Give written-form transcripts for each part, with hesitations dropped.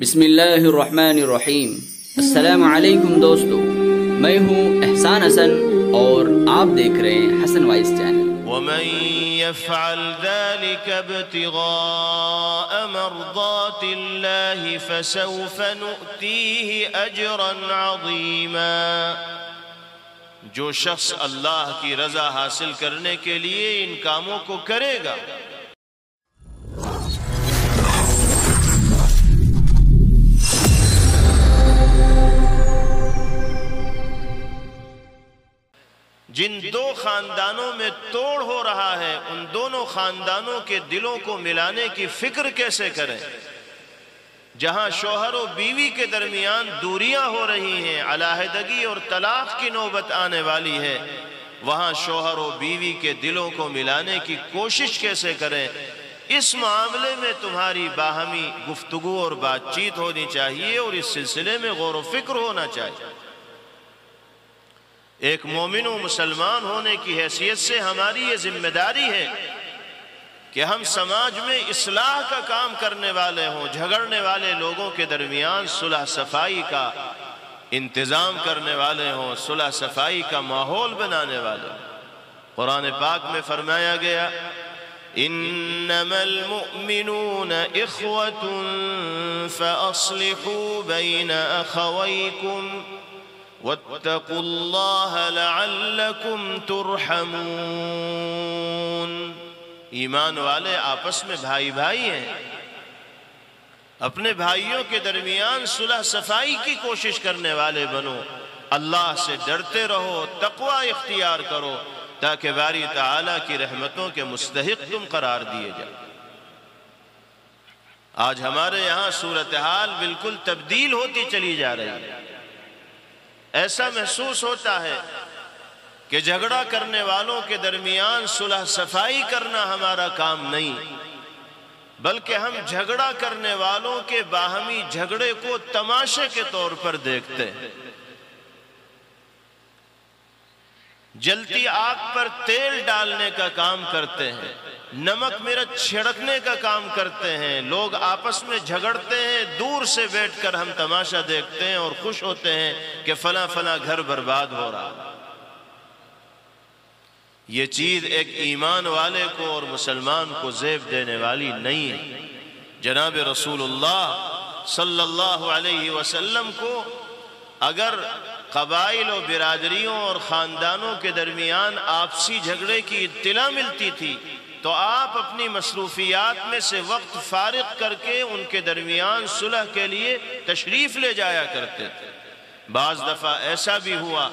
بسم اللہ الرحمن الرحیم۔ السلام علیکم دوستو، میں ہوں احسان حسن اور آپ دیکھ رہے ہیں حسن وائس چینل۔ ومن يفعل ذلك ابتغاء مرضات الله فسوف نؤتيه اجرا عظيما۔ جو شخص اللہ کی رضا حاصل کرنے کے لیے ان کاموں کو کرے گا، جن دو خاندانوں میں توڑ ہو رہا ہے ان دونوں خاندانوں کے دلوں کو ملانے کی فکر کیسے کریں۔ جہاں شوہر و بیوی کے درمیان دوریاں ہو رہی ہیں، علیحدگی اور طلاق کی نوبت آنے والی ہے، وہاں شوہر و بیوی کے دلوں کو ملانے کی کوشش کیسے کریں۔ اس معاملے میں تمہاری باہمی گفتگو اور بات چیت ہونی چاہیے اور اس سلسلے میں غور و فکر ہونا چاہیے۔ ایک مومن و مسلمان ہونے کی حیثیت سے ہماری یہ ذمہ داری ہے کہ ہم سماج میں اصلاح کا کام کرنے والے ہوں، جھگڑنے والے لوگوں کے درمیان صلح صفائی کا انتظام کرنے والے ہوں، صلح صفائی کا ماحول بنانے والے ہوں۔ قرآن پاک میں فرمایا گیا انما المؤمنون اخوة فاصلحوا بین اخویکم واتقوا اللہ لعلکم ترحمون۔ ایمان والے آپس میں بھائی بھائی ہیں، اپنے بھائیوں کے درمیان صلح صفائی کی کوشش کرنے والے بنو، اللہ سے ڈرتے رہو، تقوی اختیار کرو تاکہ باری تعالیٰ کی رحمتوں کے مستحق تم قرار دیے جاؤ۔ آج ہمارے یہاں صورتحال بالکل تبدیل ہوتی چلی جا رہی ہے۔ ایسا محسوس ہوتا ہے کہ جھگڑا کرنے والوں کے درمیان صلح صفائی کرنا ہمارا کام نہیں، بلکہ ہم جھگڑا کرنے والوں کے باہمی جھگڑے کو تماشے کے طور پر دیکھتے ہیں۔ جلتی آگ پر تیل ڈالنے کا کام کرتے ہیں، نمک مرچ چھڑکنے کا کام کرتے ہیں۔ لوگ آپس میں جھگڑتے ہیں، دور سے بیٹھ کر ہم تماشا دیکھتے ہیں اور خوش ہوتے ہیں کہ فلاں فلاں گھر برباد ہو رہا۔ یہ چیز ایک ایمان والے کو اور مسلمان کو زیب دینے والی نہیں ہے۔ جناب رسول اللہ صلی اللہ علیہ وسلم کو اگر قبائل و برادریوں اور خاندانوں کے درمیان آپسی جھگڑے کی اطلاع ملتی تھی تو آپ اپنی مصروفیات میں سے وقت فارغ کر کے ان کے درمیان صلح کے لیے تشریف لے جایا کرتے تھے۔ بعض دفعہ ایسا بھی ہوا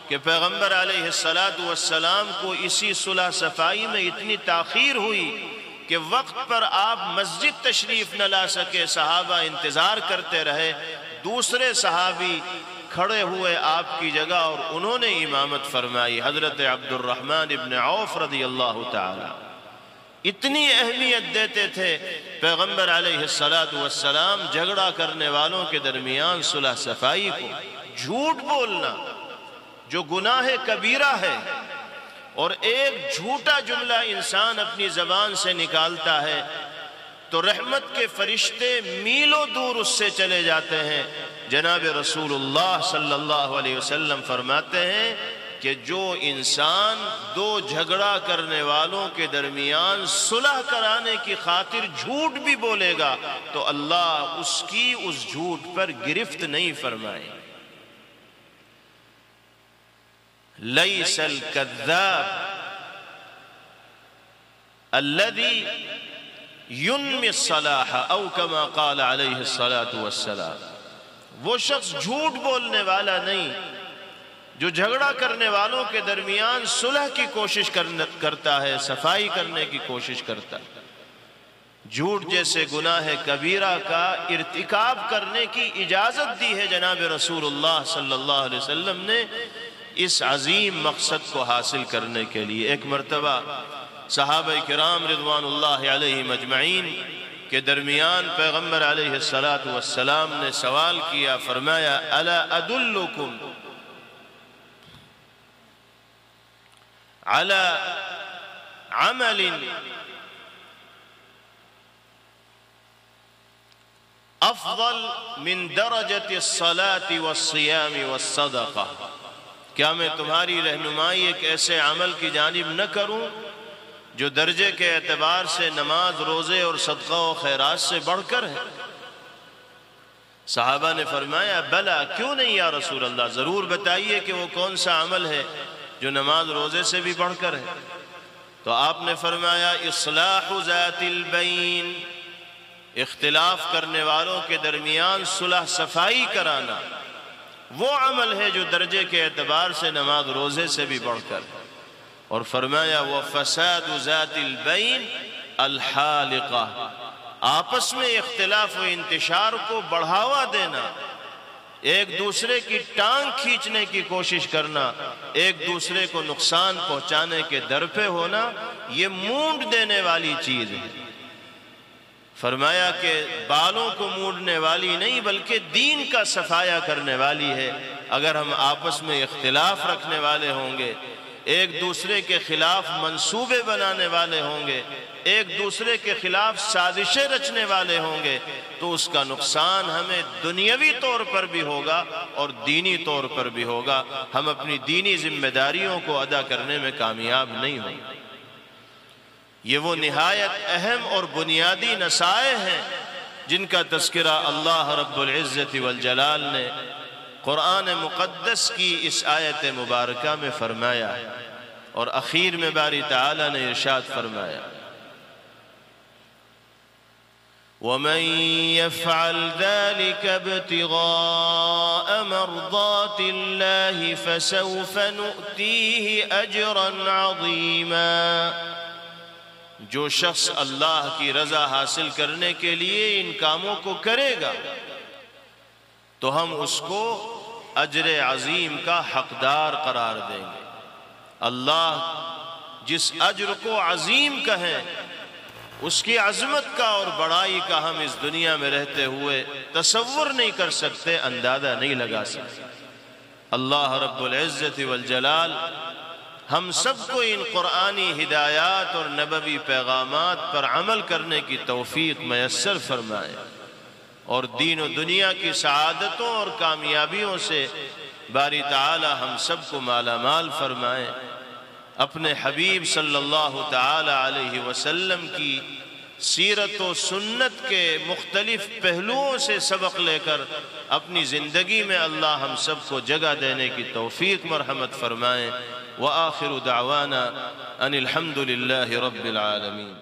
کہ پیغمبر علیہ السلام کو اسی صلح صفائی میں اتنی تاخیر ہوئی کہ وقت پر آپ مسجد تشریف نہ لا سکے، صحابہ انتظار کرتے رہے، دوسرے صحابی کھڑے ہوئے آپ کی جگہ اور انہوں نے امامت فرمائی، حضرت عبد الرحمن ابن عوف رضی اللہ تعالی۔ اتنی اہمیت دیتے تھے پیغمبر علیہ السلام جھگڑا کرنے والوں کے درمیان صلح صفائی کو۔ جھوٹ بولنا جو گناہ کبیرہ ہے اور ایک جھوٹا جملہ انسان اپنی زبان سے نکالتا ہے تو رحمت کے فرشتے میلوں دور اس سے چلے جاتے ہیں۔ جناب رسول اللہ صلی اللہ علیہ وسلم فرماتے ہیں کہ جو انسان دو جھگڑا کرنے والوں کے درمیان صلح کرانے کی خاطر جھوٹ بھی بولے گا تو اللہ اس کی اس جھوٹ پر گرفت نہیں فرمائے۔ لیس الکذاب الذی ینمی الصلاح او کما قال علیہ السلام۔ وہ شخص جھوٹ بولنے والا نہیں جو جھگڑا کرنے والوں کے درمیان صلح کی کوشش کرتا ہے، صفائی کرنے کی کوشش کرتا ہے۔ جھوٹ جیسے گناہ کبیرہ کا ارتکاب کرنے کی اجازت دی ہے جناب رسول اللہ صلی اللہ علیہ وسلم نے اس عظیم مقصد کو حاصل کرنے کے لیے۔ ایک مرتبہ صحابہ کرام رضوان اللہ علیہم اجمعین کے درمیان پیغمبر علیہ السلام نے سوال کیا، فرمایا الا ادلکم علی عمل افضل من درجۃ الصلاۃ والصیام والصدقہ، کیا میں تمہاری رہنمائی ایک ایسے عمل کی جانب نہ کروں جو درجے کے اعتبار سے نماز، روزے اور صدقہ و خیرات سے بڑھ کر ہے؟ صحابہ نے فرمایا بلا، کیوں نہیں یا رسول اللہ، ضرور بتائیے کہ وہ کون سا عمل ہے جو نماز روزے سے بھی بڑھ کر ہے؟ تو آپ نے فرمایا اصلاح ذات البین، اختلاف کرنے والوں کے درمیان صلح صفائی کرانا وہ عمل ہے جو درجے کے اعتبار سے نماز روزے سے بھی بڑھ کر ہے۔ اور فرمایا وفساد ذات البین الحالقہ، آپس میں اختلاف و انتشار کو بڑھاوا دینا، ایک دوسرے کی ٹانگ کھینچنے کی کوشش کرنا، ایک دوسرے کو نقصان پہنچانے کے در پہ ہونا، یہ مونڈ دینے والی چیز ہے۔ فرمایا کہ بالوں کو مونڈنے والی نہیں بلکہ دین کا صفایا کرنے والی ہے۔ اگر ہم آپس میں اختلاف رکھنے والے ہوں گے، ایک دوسرے کے خلاف منصوبے بنانے والے ہوں گے، ایک دوسرے کے خلاف سازشیں رچنے والے ہوں گے، تو اس کا نقصان ہمیں دنیاوی طور پر بھی ہوگا اور دینی طور پر بھی ہوگا۔ ہم اپنی دینی ذمہ داریوں کو ادا کرنے میں کامیاب نہیں ہوں گے۔ یہ وہ نہایت اہم اور بنیادی نصائح ہیں جن کا تذکرہ اللہ رب العزت والجلال نے قرآن مقدس کی اس آیت مبارکہ میں فرمایا ہے، اور اخیر میں باری تعالیٰ نے ارشاد فرمایا وَمَن يَفْعَلْ ذَلِكَ ابْتِغَاءَ مَرْضَاتِ اللَّهِ فَسَوْفَ نُؤْتِيهِ أَجْرًا عَظِيمًا، جو شخص اللہ کی رضا حاصل کرنے کے لیے ان کاموں کو کرے گا تو ہم اس کو اجر عظیم کا حقدار قرار دیں گے۔ اللہ جس اجر کو عظیم کہیں، اس کی عظمت کا اور بڑائی کا ہم اس دنیا میں رہتے ہوئے تصور نہیں کر سکتے، اندازہ نہیں لگا سکتے۔ اللہ رب العزت والجلال ہم سب کو ان قرآنی ہدایات اور نبوی پیغامات پر عمل کرنے کی توفیق میسر فرمائے، اور دین و دنیا کی سعادتوں اور کامیابیوں سے باری تعالی ہم سب کو مالا مال فرمائے۔ اپنے حبیب صلی اللہ تعالی علیہ وسلم کی سیرت و سنت کے مختلف پہلوؤں سے سبق لے کر اپنی زندگی میں اللہ ہم سب کو جگہ دینے کی توفیق مرحمت فرمائے۔ وآخر دعوانا ان الحمد للہ رب العالمین۔